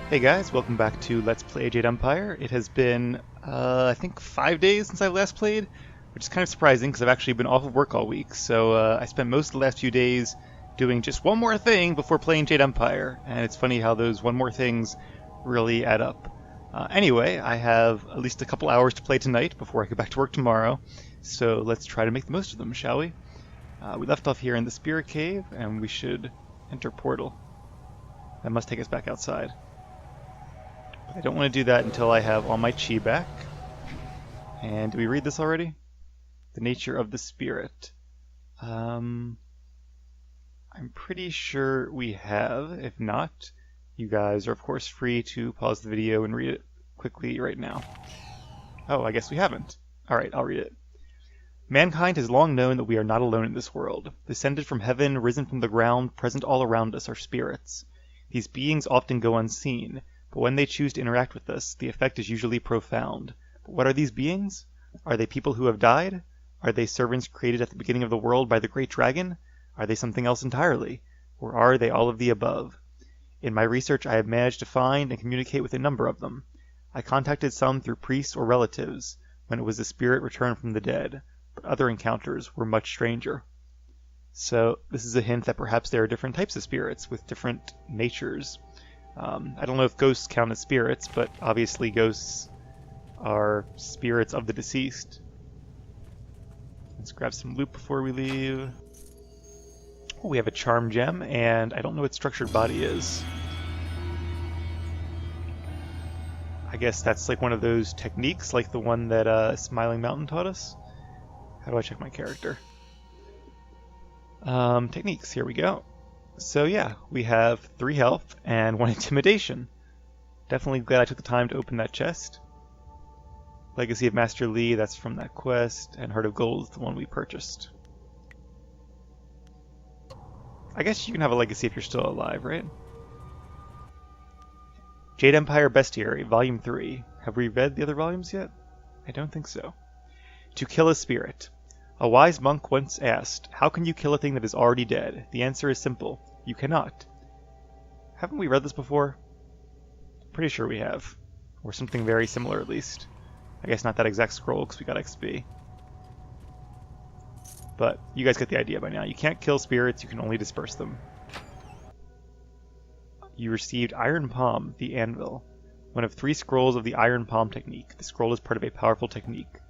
Hey guys, welcome back to Let's Play Jade Empire. It has been, I think 5 days since I last played, which is kind of surprising because I've actually been off of work all week, so I spent most of the last few days doing just one more thing before playing Jade Empire, and it's funny how those one more things really add up. Anyway, I have at least a couple hours to play tonight before I go back to work tomorrow, so let's try to make the most of them, shall we? We left off here in the Spirit Cave, and we should enter Portal. That must take us back outside. I don't want to do that until I have all my chi back. And did we read this already? The nature of the spirit. I'm pretty sure we have. If not, you guys are of course free to pause the video and read it quickly right now. Oh, I guess we haven't. Alright, I'll read it. Mankind has long known that we are not alone in this world. Descended from heaven, risen from the ground, present all around us are spirits. These beings often go unseen, but when they choose to interact with us, the effect is usually profound. But what are these beings? Are they people who have died? Are they servants created at the beginning of the world by the great dragon? Are they something else entirely? Or are they all of the above? In my research, I have managed to find and communicate with a number of them. I contacted some through priests or relatives, when it was a spirit returned from the dead, but other encounters were much stranger. So, this is a hint that perhaps there are different types of spirits with different natures. I don't know if ghosts count as spirits, but obviously ghosts are spirits of the deceased. Let's grab some loot before we leave. Oh, we have a charm gem, and I don't know what structured body is. I guess that's like one of those techniques, like the one that Smiling Mountain taught us. How do I check my character? Techniques, here we go. So yeah, we have 3 health and 1 intimidation. Definitely glad I took the time to open that chest. Legacy of Master Li, that's from that quest, and Heart of Gold is the one we purchased. I guess you can have a legacy if you're still alive, right? Jade Empire Bestiary, Volume 3. Have we read the other volumes yet? I don't think so. To kill a spirit. A wise monk once asked, "How can you kill a thing that is already dead?" The answer is simple. You cannot. Haven't we read this before? Pretty sure we have. Or something very similar at least. I guess not that exact scroll because we got XP. But you guys get the idea by now. You can't kill spirits, you can only disperse them. You received Iron Palm, the Anvil. One of 3 scrolls of the Iron Palm technique. The scroll is part of a powerful technique.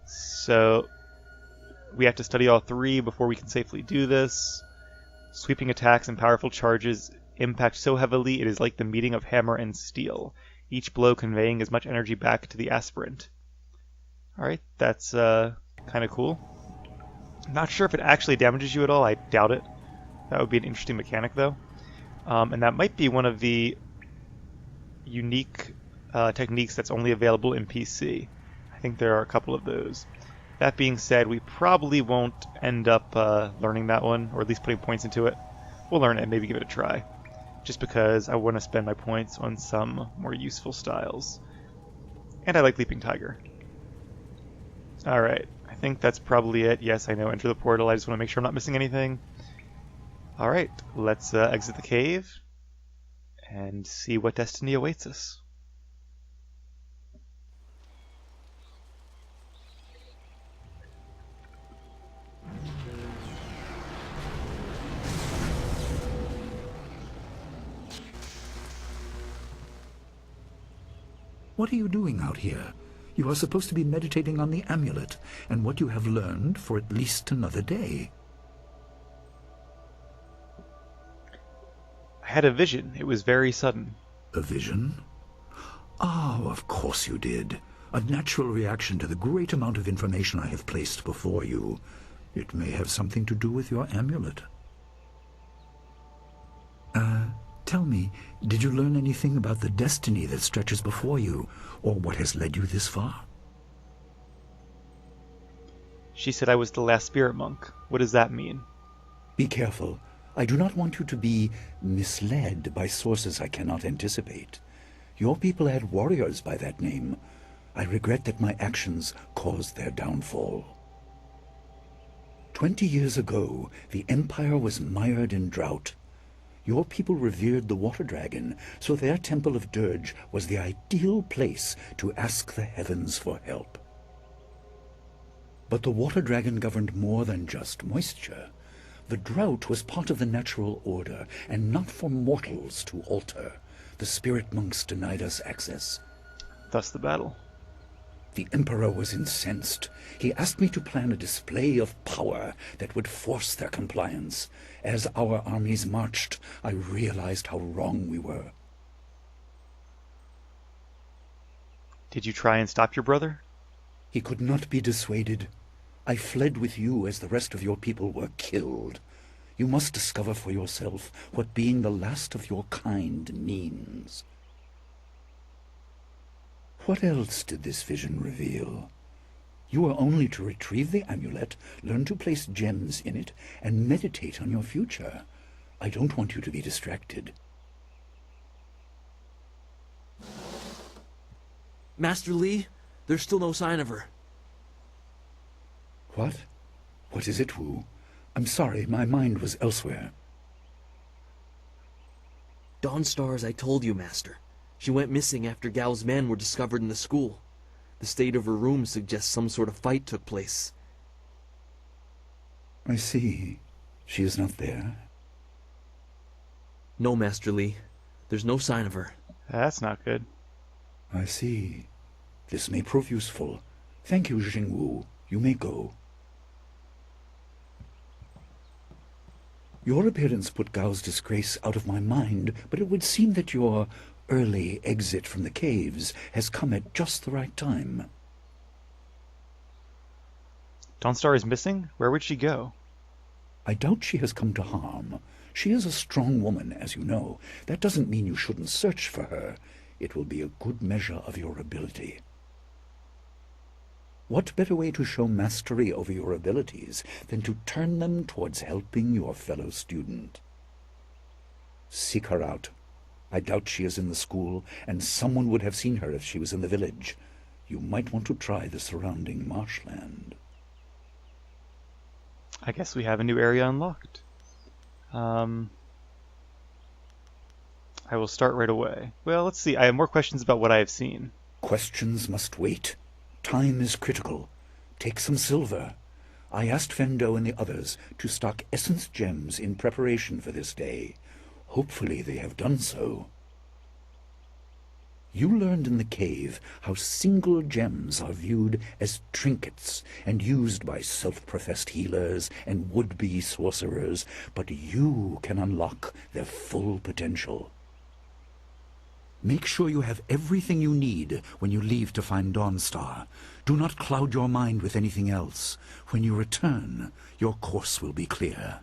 So, we have to study all 3 before we can safely do this. Sweeping attacks and powerful charges impact so heavily it is like the meeting of hammer and steel, each blow conveying as much energy back to the aspirant. Alright, that's kind of cool. Not sure if it actually damages you at all, I doubt it. That would be an interesting mechanic though. And that might be one of the unique techniques that's only available in PC. I think there are a couple of those. That being said, we probably won't end up learning that one, or at least putting points into it. We'll learn it and maybe give it a try, just because I want to spend my points on some more useful styles. And I like Leaping Tiger. Alright, I think that's probably it. Yes, I know, enter the portal. I just want to make sure I'm not missing anything. Alright, let's exit the cave and see what destiny awaits us. What are you doing out here? You are supposed to be meditating on the amulet, and what you have learned for at least another day. I had a vision. It was very sudden. A vision? Ah, of course you did. A natural reaction to the great amount of information I have placed before you. It may have something to do with your amulet. Tell me, did you learn anything about the destiny that stretches before you, or what has led you this far? She said I was the last spirit monk. What does that mean? Be careful. I do not want you to be misled by sources I cannot anticipate. Your people had warriors by that name. I regret that my actions caused their downfall. 20 years ago, the Empire was mired in drought. Your people revered the water dragon, so their temple of dirge was the ideal place to ask the heavens for help. But the water dragon governed more than just moisture. The drought was part of the natural order, and not for mortals to alter. The spirit monks denied us access. Thus the battle. The Emperor was incensed. He asked me to plan a display of power that would force their compliance. As our armies marched, I realized how wrong we were. Did you try and stop your brother? He could not be dissuaded. I fled with you as the rest of your people were killed. You must discover for yourself what being the last of your kind means. What else did this vision reveal? You are only to retrieve the amulet, learn to place gems in it, and meditate on your future. I don't want you to be distracted. Master Li, there's still no sign of her. What? What is it, Wu? I'm sorry, my mind was elsewhere. Dawnstar, as I told you, Master. She went missing after Gao's men were discovered in the school. The state of her room suggests some sort of fight took place. I see. She is not there. No, Master Li. There's no sign of her. That's not good. I see. This may prove useful. Thank you, Jingwu. You may go. Your appearance put Gao's disgrace out of my mind, but it would seem that your early exit from the caves has come at just the right time. Dawnstar is missing? Where would she go? I doubt she has come to harm. She is a strong woman, as you know. That doesn't mean you shouldn't search for her. It will be a good measure of your ability. What better way to show mastery over your abilities than to turn them towards helping your fellow student? Seek her out. I doubt she is in the school, and someone would have seen her if she was in the village. You might want to try the surrounding marshland. I guess we have a new area unlocked. I will start right away. Well, let's see. I have more questions about what I have seen. Questions must wait. Time is critical. Take some silver. I asked Fendo and the others to stock essence gems in preparation for this day. Hopefully they have done so. You learned in the cave how single gems are viewed as trinkets and used by self-professed healers and would-be sorcerers, but you can unlock their full potential. Make sure you have everything you need when you leave to find Dawnstar. Do not cloud your mind with anything else. When you return, your course will be clear.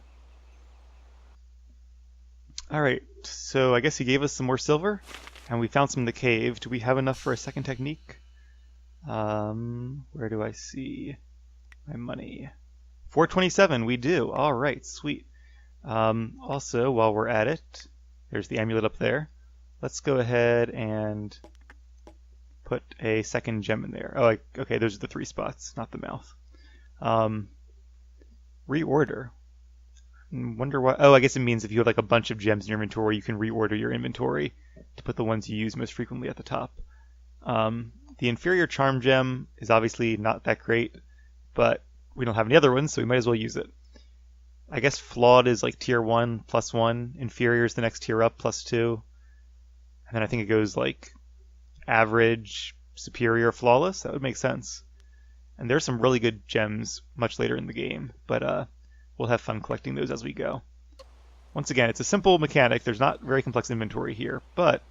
Alright, so I guess he gave us some more silver, and we found some in the cave. Do we have enough for a second technique? Where do I see my money? 427, we do. Alright, sweet. Also, while we're at it, there's the amulet up there. Let's go ahead and put a second gem in there. Oh, okay, those are the 3 spots, not the mouth. Reorder. Wonder why. Oh, I guess it means if you have like a bunch of gems in your inventory, you can reorder your inventory to put the ones you use most frequently at the top. The inferior charm gem is obviously not that great, but we don't have any other ones, so we might as well use it. I guess flawed is like tier 1 plus 1. Inferior is the next tier up plus 2. And then I think it goes like average, superior, flawless. That would make sense. And there's some really good gems much later in the game, but we'll have fun collecting those as we go. Once again, it's a simple mechanic. There's not very complex inventory here, but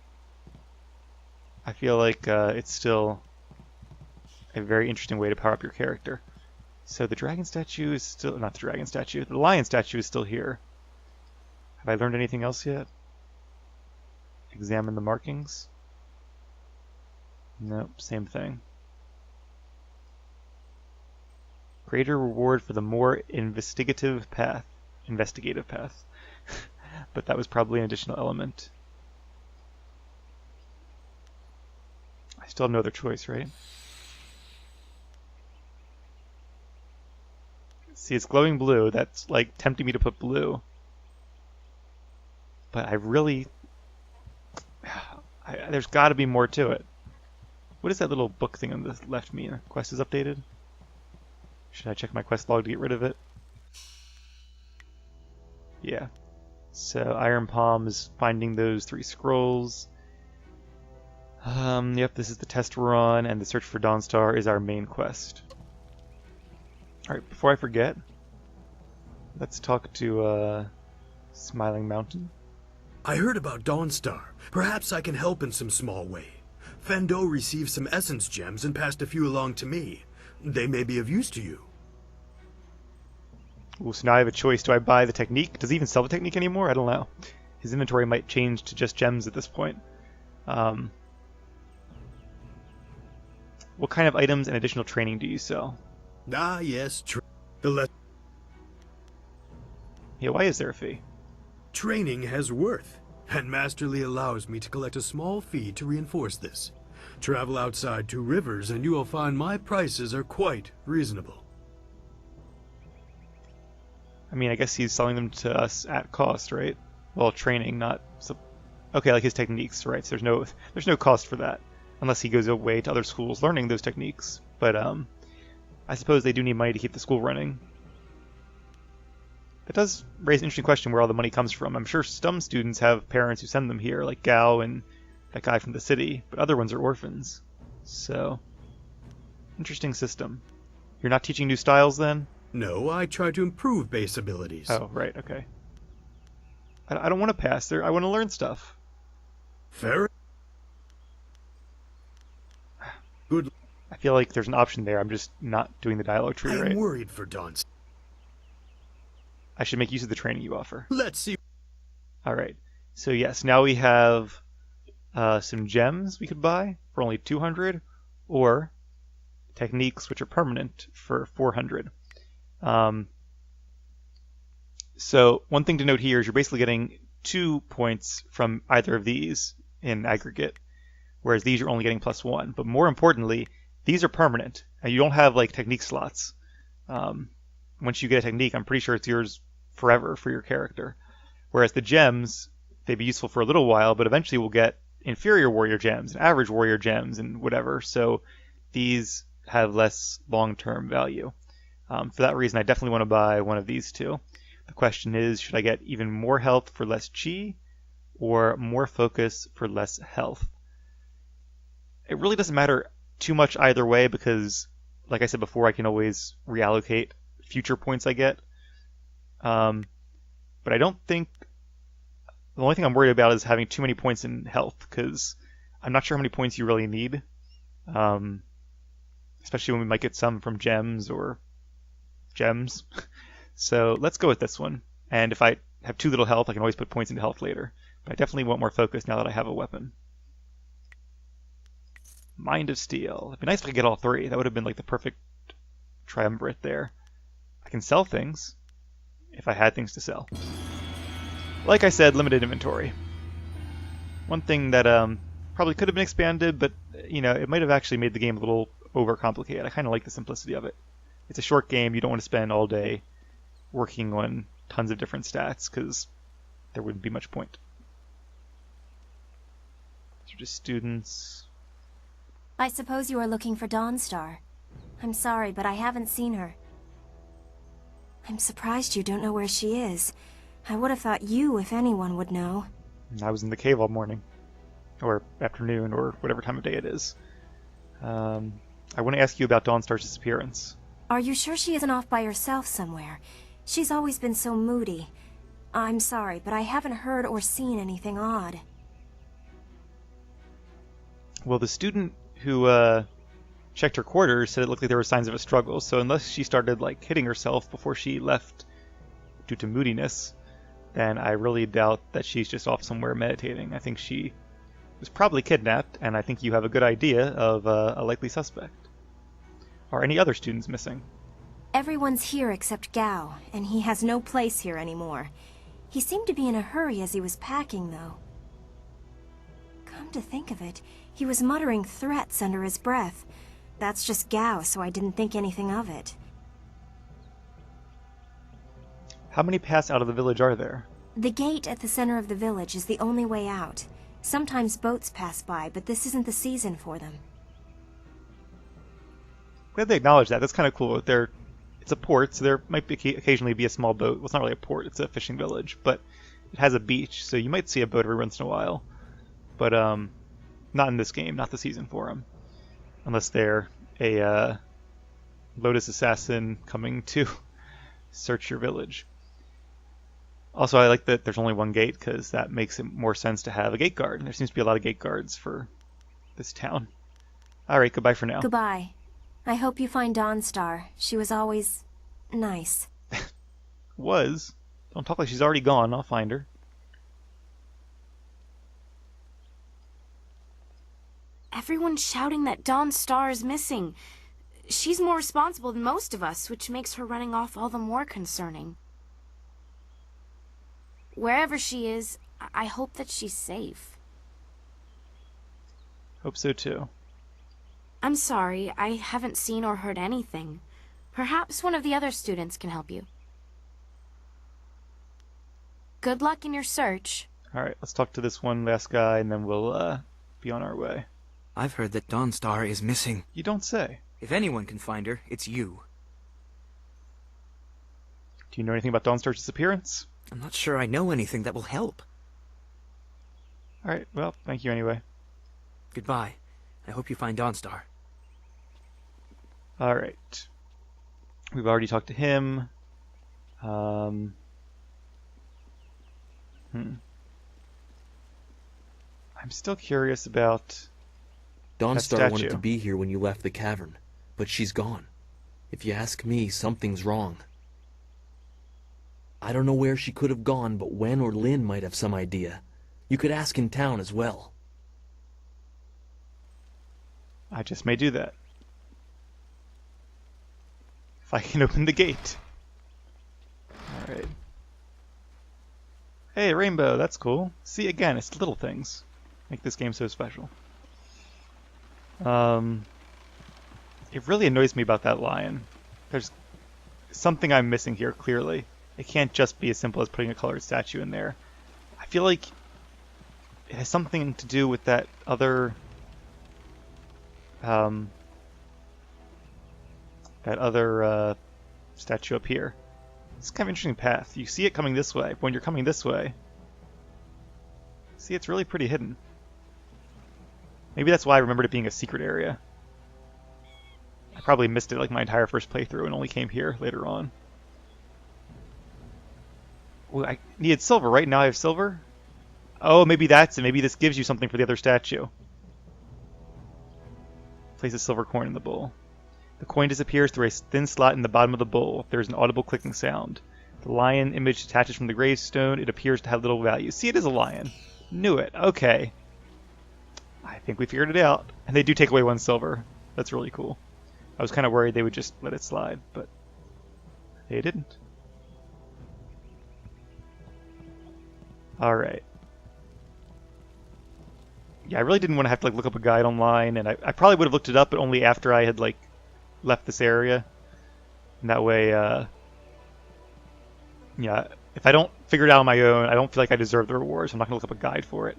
I feel like it's still a very interesting way to power up your character. So the dragon statue is still... not the dragon statue. The lion statue is still here. Have I learned anything else yet? Examine the markings. Nope, same thing. Greater reward for the more investigative path. But that was probably an additional element. I still have no other choice, right? See, it's glowing blue. That's like tempting me to put blue. but I really... there's got to be more to it. What is that little book thing on the left me? Quest is updated? Should I check my quest log to get rid of it? Yeah. So Iron Palm is finding those 3 scrolls. Yep, this is the test we're on, and the search for Dawnstar is our main quest. Alright, before I forget, let's talk to Smiling Mountain. I heard about Dawnstar. Perhaps I can help in some small way. Fendo received some essence gems and passed a few along to me. They may be of use to you. Ooh, so now I have a choice. Do I buy the technique? Does he even sell the technique anymore? I don't know. His inventory might change to just gems at this point. What kind of items and additional training do you sell? Ah, yes. Yeah, why is there a fee? Training has worth, and Masterly allows me to collect a small fee to reinforce this. Travel outside 2 rivers and you will find my prices are quite reasonable. I mean, I guess he's selling them to us at cost, right? Well, training, not... Okay, like his techniques, right? So there's no cost for that, unless he goes away to other schools learning those techniques. But I suppose they do need money to keep the school running. That does raise an interesting question where all the money comes from. I'm sure some students have parents who send them here, like Gao and that guy from the city, but other ones are orphans. So, interesting system. You're not teaching new styles then? No, I try to improve base abilities. Oh, right, okay. I don't want to pass there. I want to learn stuff. Fair. Good. I feel like there's an option there. I'm just not doing the dialogue tree right. I'm worried for Dawn's. I should make use of the training you offer. Let's see. Alright. So yes, now we have some gems we could buy for only 200, or techniques which are permanent for 400. So one thing to note here is you're basically getting 2 points from either of these in aggregate, whereas these you're only getting +1. But more importantly, these are permanent, and you don't have like technique slots. Once you get a technique, I'm pretty sure it's yours forever for your character. Whereas the gems, they'd be useful for a little while, but eventually we'll get inferior warrior gems, and average warrior gems, and whatever. So these have less long-term value. For that reason, I definitely want to buy one of these 2. The question is, should I get even more health for less chi, or more focus for less health? It really doesn't matter too much either way, because, like I said before, I can always reallocate future points I get. But I don't think... The only thing I'm worried about is having too many points in health, because I'm not sure how many points you really need. Especially when we might get some from gems or gems. So let's go with this one. And if I have too little health, I can always put points into health later. But I definitely want more focus now that I have a weapon. Mind of Steel. It'd be nice if I could get all 3. That would have been like the perfect triumvirate there. I can sell things if I had things to sell. Like I said, limited inventory. One thing that probably could have been expanded, but you know, it might have actually made the game a little overcomplicated. I kind of like the simplicity of it. It's a short game. You don't want to spend all day working on tons of different stats, because there wouldn't be much point. These are just students. I suppose you are looking for Dawnstar. I'm sorry, but I haven't seen her. I'm surprised you don't know where she is. I would have thought you, if anyone, would know. I was in the cave all morning. Or afternoon, or whatever time of day it is. I want to ask you about Dawnstar's disappearance. Are you sure she isn't off by herself somewhere? She's always been so moody. I'm sorry, but I haven't heard or seen anything odd. Well, the student who checked her quarters said it looked like there were signs of a struggle, so unless she started like hitting herself before she left due to moodiness, then I really doubt that she's just off somewhere meditating. I think she was probably kidnapped, and I think you have a good idea of a likely suspect. Are any other students missing? Everyone's here except Gao, and he has no place here anymore. He seemed to be in a hurry as he was packing, though. Come to think of it, he was muttering threats under his breath. That's just Gao, so I didn't think anything of it. How many paths out of the village are there? The gate at the center of the village is the only way out. Sometimes boats pass by, but this isn't the season for them. Glad they acknowledge that. That's kind of cool. It's a port, so there might be occasionally be a small boat. Well, it's not really a port, it's a fishing village, but it has a beach, so you might see a boat every once in a while. But not in this game, not the season for them. Unless they're a Lotus assassin coming to search your village. Also, I like that there's only one gate, because that makes it more sense to have a gate guard. There seems to be a lot of gate guards for this town. Alright, goodbye for now. Goodbye. I hope you find Dawnstar. She was always nice. Was? Don't talk like she's already gone. I'll find her. Everyone's shouting that Dawnstar is missing. She's more responsible than most of us, which makes her running off all the more concerning. Wherever she is, I hope that she's safe. Hope so too. I'm sorry, I haven't seen or heard anything. Perhaps one of the other students can help you. Good luck in your search. Alright, let's talk to this one last guy, and then we'll be on our way. I've heard that Dawnstar is missing. You don't say. If anyone can find her, it's you. Do you know anything about Dawnstar's disappearance? I'm not sure I know anything that will help. Alright, well, thank you anyway. Goodbye. I hope you find Dawnstar. Alright. We've already talked to him. I'm still curious about Dawnstar wanted statue. to be here when you left the cavern, but she's gone. If you ask me, something's wrong. I don't know where she could have gone, but Wen or Lin might have some idea. You could ask in town as well. I just may do that. If I can open the gate. Alright. Hey, rainbow, that's cool. See, again, it's little things make this game so special. It really annoys me about that lion. There's something I'm missing here, clearly. It can't just be as simple as putting a colored statue in there. I feel like it has something to do with that other statue up here. It's kind of an interesting path. You see it coming this way, but when you're coming this way, see, it's really pretty hidden. Maybe that's why I remembered it being a secret area. I probably missed it like my entire first playthrough and only came here later on. Well, I needed silver, right? Now I have silver? Oh, maybe that's it. Maybe this gives you something for the other statue. Place a silver coin in the bowl. The coin disappears through a thin slot in the bottom of the bowl. There is an audible clicking sound. The lion image detaches from the gravestone. It appears to have little value. See, it is a lion. Knew it. Okay. I think we figured it out. And they do take away one silver. That's really cool. I was kind of worried they would just let it slide, but they didn't. Alright. Yeah, I really didn't want to have to look up a guide online, and I probably would have looked it up, but only after I had left this area. And that way, yeah, if I don't figure it out on my own, I don't feel like I deserve the reward, so I'm not going to look up a guide for it.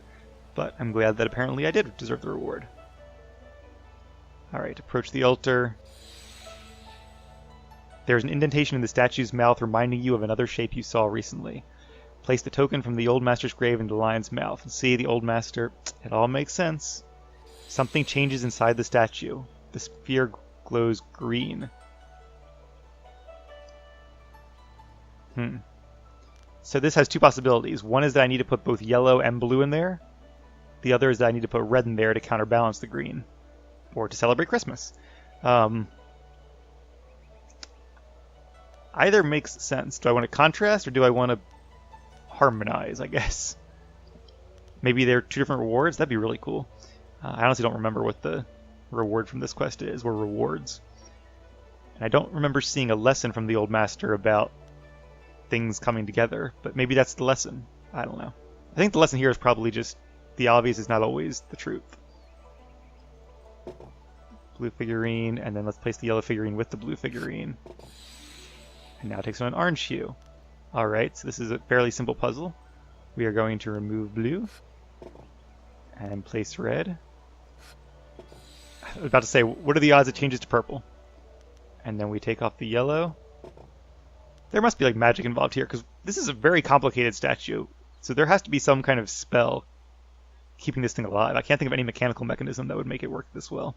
But I'm glad that apparently I did deserve the reward. Alright, approach the altar. There's an indentation in the statue's mouth reminding you of another shape you saw recently. Place the token from the old master's grave into the lion's mouth. And see, the old master, it all makes sense. Something changes inside the statue. The sphere glows green. So this has two possibilities. One is that I need to put both yellow and blue in there. The other is that I need to put red in there to counterbalance the green. Or to celebrate Christmas. Either makes sense. Do I want to contrast or do I want to harmonize, I guess? Maybe they're two different rewards? That'd be really cool. I honestly don't remember what the reward from this quest is, or rewards. And I don't remember seeing a lesson from the old master about things coming together, but maybe that's the lesson. I don't know. I think the lesson here is probably just the obvious is not always the truth. Blue figurine, and then let's place the yellow figurine with the blue figurine. And now it takes on an orange hue. Alright, so this is a fairly simple puzzle. We are going to remove blue and place red. I was about to say, what are the odds it changes to purple? And then we take off the yellow. There must be like magic involved here, because this is a very complicated statue. So there has to be some kind of spell keeping this thing alive. I can't think of any mechanical mechanism that would make it work this well.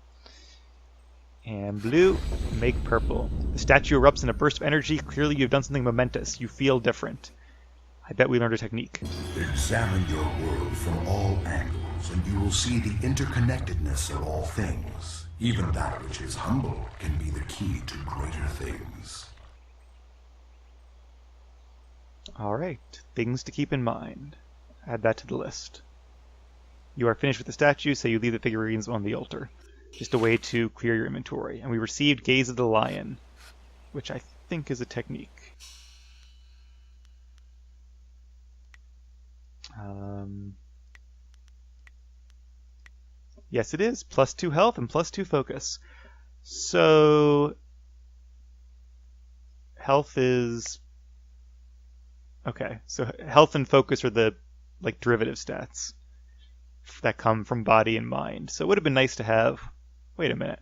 And blue, make purple. The statue erupts in a burst of energy. Clearly you've done something momentous. You feel different. I bet we learned a technique. Examine your world from all angles, and you will see the interconnectedness of all things. Even that which is humble can be the key to greater things. Alright, things to keep in mind. Add that to the list. You are finished with the statue, so you leave the figurines on the altar. Just a way to clear your inventory. And we received Gaze of the Lion, which I think is a technique. Yes, it is. +2 health and +2 focus. So health is okay. So health and focus are the like derivative stats that come from body and mind. So it would have been nice to have. Wait a minute.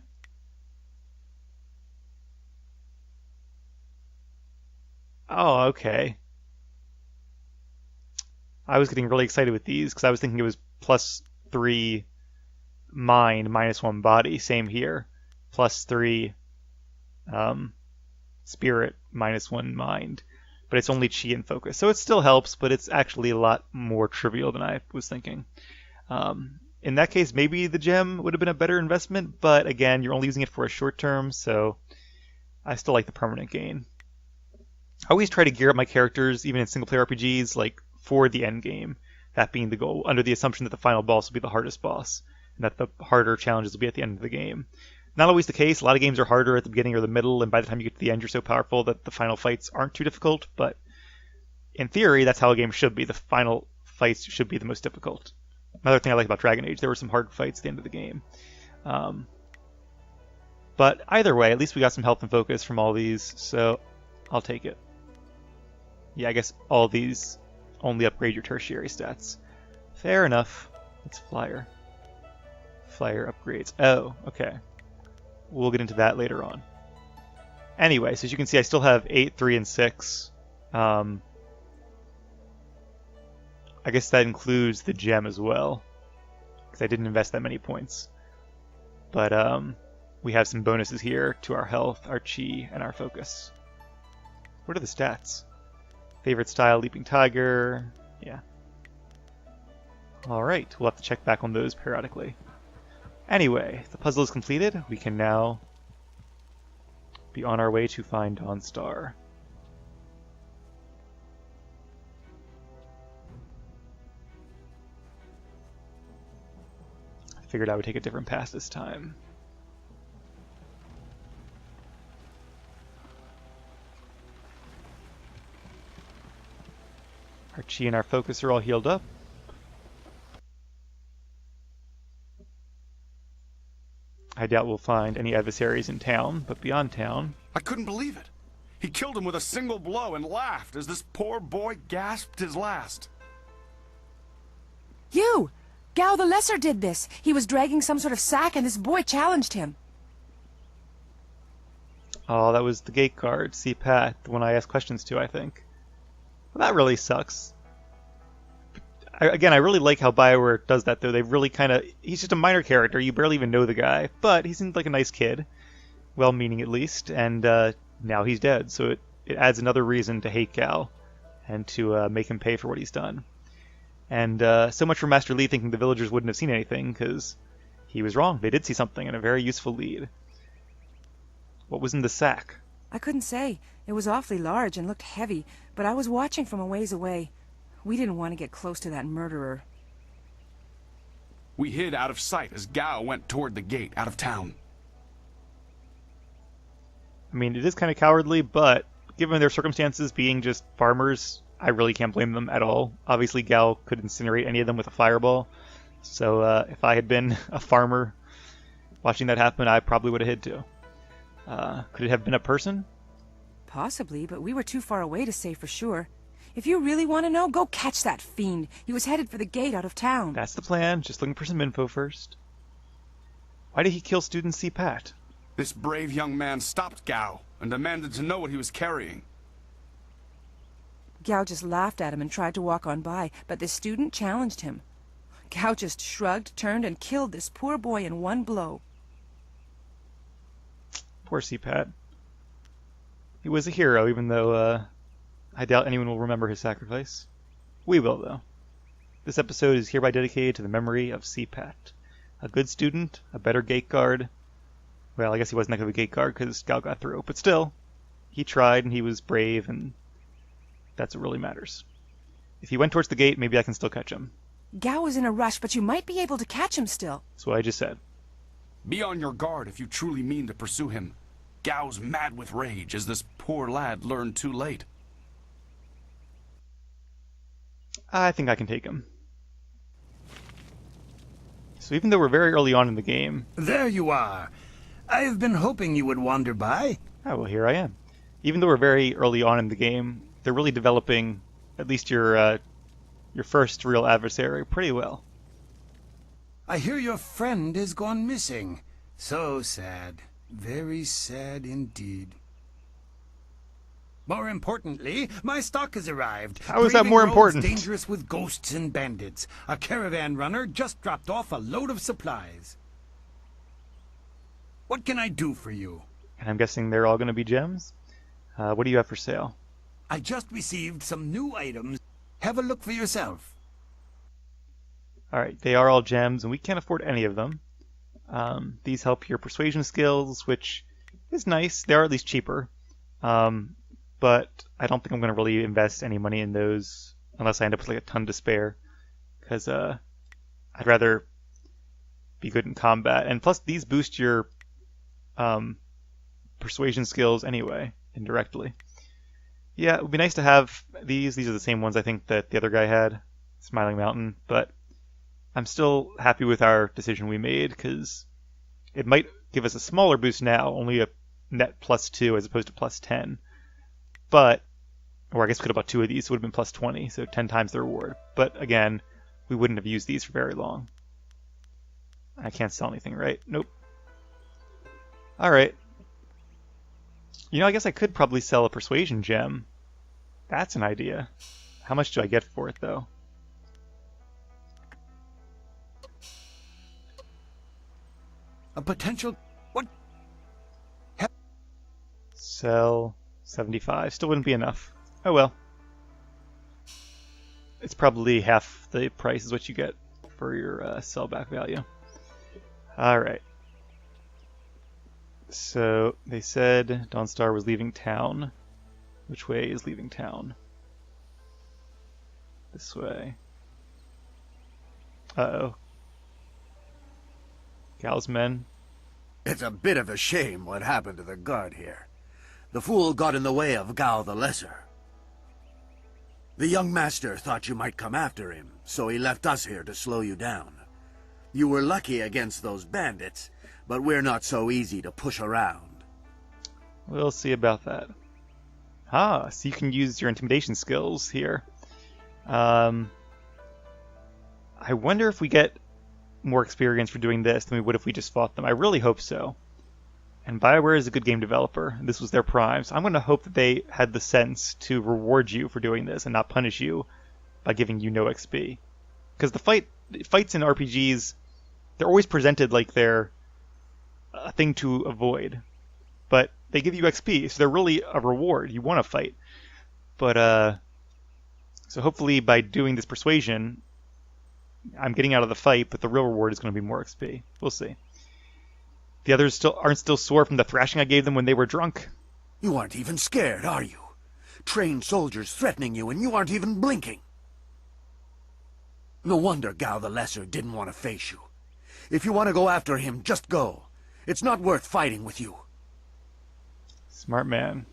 Oh, okay. I was getting really excited with these because I was thinking it was +3 mind, -1 body. Same here. +3 spirit, -1 mind. But it's only chi and focus. So it still helps, but it's actually a lot more trivial than I was thinking. In that case, maybe the gem would have been a better investment, but again, you're only using it for a short term, so I still like the permanent gain. I always try to gear up my characters, even in single-player RPGs, like for the end game, that being the goal, under the assumption that the final boss will be the hardest boss, and that the harder challenges will be at the end of the game. Not always the case. A lot of games are harder at the beginning or the middle, and by the time you get to the end, you're so powerful that the final fights aren't too difficult, but in theory, that's how a game should be. The final fights should be the most difficult. Another thing I like about Dragon Age, there were some hard fights at the end of the game. But either way, at least we got some health and focus from all these, so I'll take it. Yeah, I guess all these only upgrade your tertiary stats. Fair enough. It's flyer. Flyer upgrades. Oh, okay. We'll get into that later on. Anyway, so as you can see, I still have 8, 3, and 6. I guess that includes the gem as well, because I didn't invest that many points. But we have some bonuses here to our health, our chi, and our focus. What are the stats? Favorite style, Leaping Tiger. Yeah. Alright, we'll have to check back on those periodically. Anyway, the puzzle is completed. We can now be on our way to find Dawnstar. I figured I would take a different path this time. Our chi and our focus are all healed up. I doubt we'll find any adversaries in town, but beyond town... I couldn't believe it. He killed him with a single blow and laughed as this poor boy gasped his last. You! Gao the Lesser did this. He was dragging some sort of sack and this boy challenged him. Oh, that was the gate guard, see Pat, the one I asked questions to, I think. Well, that really sucks. Again, I really like how Bioware does that, though. They really kind of... He's just a minor character. You barely even know the guy. But he seems like a nice kid. Well-meaning, at least. And now he's dead. So it adds another reason to hate Gao. And to make him pay for what he's done. And so much for Master Li thinking the villagers wouldn't have seen anything, because he was wrong. They did see something, and a very useful lead. What was in the sack? I couldn't say. It was awfully large and looked heavy, but I was watching from a ways away. We didn't want to get close to that murderer. We hid out of sight as Gao went toward the gate out of town. I mean, it is kind of cowardly, but given their circumstances being just farmers, I really can't blame them at all. Obviously, Gao could incinerate any of them with a fireball. So if I had been a farmer watching that happen, I probably would have hid too. Could it have been a person? Possibly, but we were too far away to say for sure. If you really want to know, go catch that fiend. He was headed for the gate out of town. That's the plan. Just looking for some info first. Why did he kill student C. Pat? This brave young man stopped Gao and demanded to know what he was carrying. Gao just laughed at him and tried to walk on by, but the student challenged him. Gao just shrugged, turned, and killed this poor boy in one blow. Poor C. Pat. He was a hero, even though I doubt anyone will remember his sacrifice. We will, though. This episode is hereby dedicated to the memory of C. Pat. A good student, a better gate guard. Well, I guess he wasn't that good of a gate guard because Gao got through, but still, he tried and he was brave, and that's what really matters. If he went towards the gate, maybe I can still catch him. Gao was in a rush, but you might be able to catch him still. That's what I just said. Be on your guard if you truly mean to pursue him. Gao's mad with rage, as this poor lad learned too late. I think I can take him. So even though we're very early on in the game... There you are. I have been hoping you would wander by. Oh, well, here I am. Even though we're very early on in the game, they're really developing at least your first real adversary pretty well. I hear your friend has gone missing. So sad. Very sad indeed. More importantly, my stock has arrived. How is that Breathing more roads important? Dangerous with ghosts and bandits. A caravan runner just dropped off a load of supplies. What can I do for you? And I'm guessing they're all going to be gems? What do you have for sale? I just received some new items. Have a look for yourself. Alright, they are all gems, and we can't afford any of them. These help your persuasion skills, which is nice. They are at least cheaper. But I don't think I'm going to really invest any money in those unless I end up with like a ton to spare. Because I'd rather be good in combat. And plus, these boost your persuasion skills anyway, indirectly. Yeah, it would be nice to have these. These are the same ones I think that the other guy had, Smiling Mountain. But I'm still happy with our decision we made, because it might give us a smaller boost now, only a net +2 as opposed to +10. But, or I guess we could have bought 2 of these, so it would have been +20, so 10 times the reward. But again, we wouldn't have used these for very long. I can't sell anything, right? Nope. Alright. You know, I guess I could probably sell a persuasion gem. That's an idea. How much do I get for it, though? A potential... What? Sell 75. Still wouldn't be enough. Oh well. It's probably half the price is what you get for your sellback value. Alright. So, they said Dawnstar was leaving town. Which way is leaving town? This way. Uh-oh. Gao's men. It's a bit of a shame what happened to the guard here. The fool got in the way of Gao the Lesser. The young master thought you might come after him, so he left us here to slow you down. You were lucky against those bandits, but we're not so easy to push around. We'll see about that. Ah, so you can use your intimidation skills here. I wonder if we get more experience for doing this than we would if we just fought them. I really hope so. And Bioware is a good game developer. This was their prime, so I'm going to hope that they had the sense to reward you for doing this and not punish you by giving you no XP. Because the fights in RPGs, they're always presented like they're a thing to avoid. But they give you XP, so they're really a reward. You want to fight. But, so hopefully by doing this persuasion, I'm getting out of the fight, but the real reward is going to be more XP. We'll see. The others aren't still sore from the thrashing I gave them when they were drunk. You aren't even scared, are you? Trained soldiers threatening you and you aren't even blinking. No wonder Gao the Lesser didn't want to face you. If you want to go after him, just go. It's not worth fighting with you. Smart man.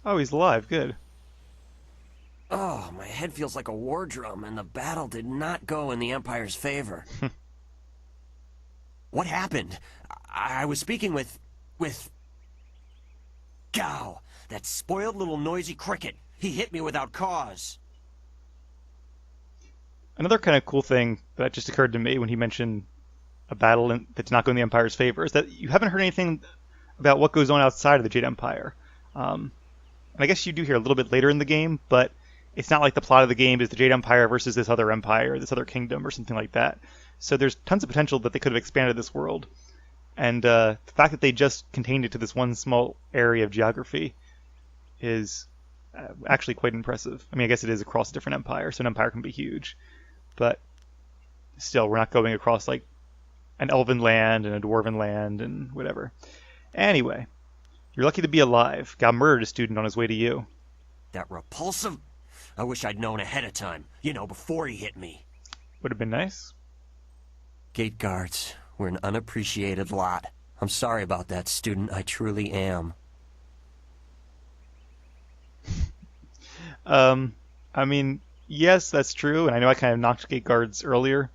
Oh, he's alive. Good. Oh, my head feels like a war drum, and the battle did not go in the Empire's favor. What happened? I was speaking with... Gao! That spoiled little noisy cricket! He hit me without cause! Another kind of cool thing that just occurred to me when he mentioned a battle that's not going in the Empire's favor is that you haven't heard anything about what goes on outside of the Jade Empire. And I guess you do hear a little bit later in the game, but it's not like the plot of the game is the Jade Empire versus this other empire, this other kingdom, or something like that. So there's tons of potential that they could have expanded this world. And the fact that they just contained it to this one small area of geography is actually quite impressive. I mean, I guess it is across a different empire, so an empire can be huge. But still, we're not going across like an elven land and a dwarven land and whatever. Anyway, you're lucky to be alive. Got murdered a student on his way to you. That repulsive... I wish I'd known ahead of time. You know, before he hit me. Would have been nice. Gate guards, we're an unappreciated lot. I'm sorry about that, student. I truly am. I mean, yes, that's true, and I know I kind of knocked gate guards earlier,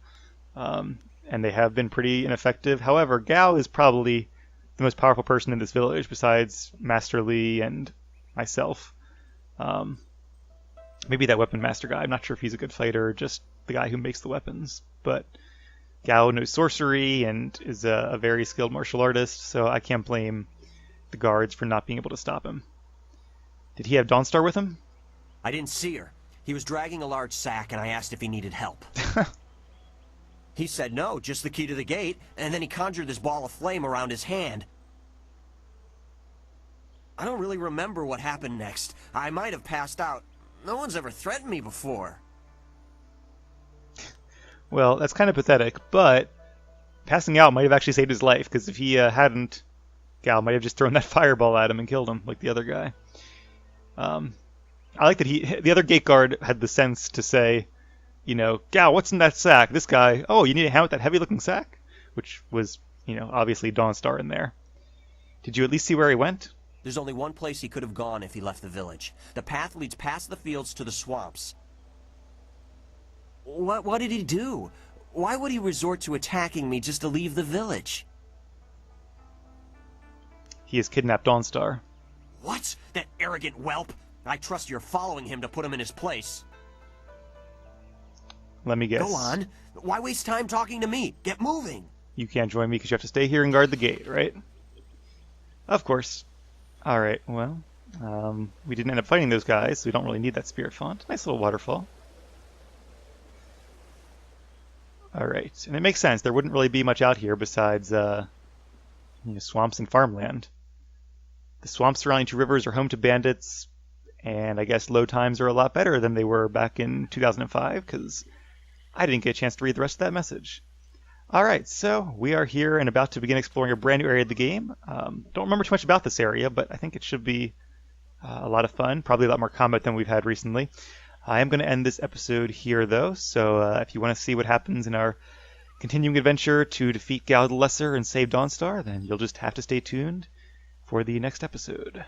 and they have been pretty ineffective. However, Gao is probably the most powerful person in this village besides Master Li and myself. Maybe that weapon master guy. I'm not sure if he's a good fighter or just the guy who makes the weapons. But Gao knows sorcery and is a very skilled martial artist, so I can't blame the guards for not being able to stop him. Did he have Dawnstar with him? I didn't see her. He was dragging a large sack, and I asked if he needed help. He said no, just the key to the gate, and then he conjured this ball of flame around his hand. I don't really remember what happened next. I might have passed out. No one's ever threatened me before. Well, that's kind of pathetic, but passing out might have actually saved his life, because if he hadn't, Gao might have just thrown that fireball at him and killed him, like the other guy. I like that the other gate guard had the sense to say, you know, Gao, what's in that sack? This guy, oh, you need a hand with that heavy-looking sack? Which was, you know, obviously Dawnstar in there. Did you at least see where he went? There's only one place he could have gone if he left the village. The path leads past the fields to the swamps. What did he do? Why would he resort to attacking me just to leave the village? He has kidnapped Dawnstar. What? That arrogant whelp? I trust you're following him to put him in his place. Let me guess. Go on. Why waste time talking to me? Get moving. You can't join me because you have to stay here and guard the gate, right? Of course. Alright, well, we didn't end up fighting those guys, so we don't really need that spirit font. Nice little waterfall. Alright, and it makes sense. There wouldn't really be much out here besides swamps and farmland. The swamps surrounding two rivers are home to bandits, and I guess load times are a lot better than they were back in 2005, because I didn't get a chance to read the rest of that message. Alright, so we are here and about to begin exploring a brand new area of the game. Don't remember too much about this area, but I think it should be a lot of fun, probably a lot more combat than we've had recently. I am going to end this episode here, though, so if you want to see what happens in our continuing adventure to defeat Gao the Lesser and save Dawnstar, then you'll just have to stay tuned for the next episode.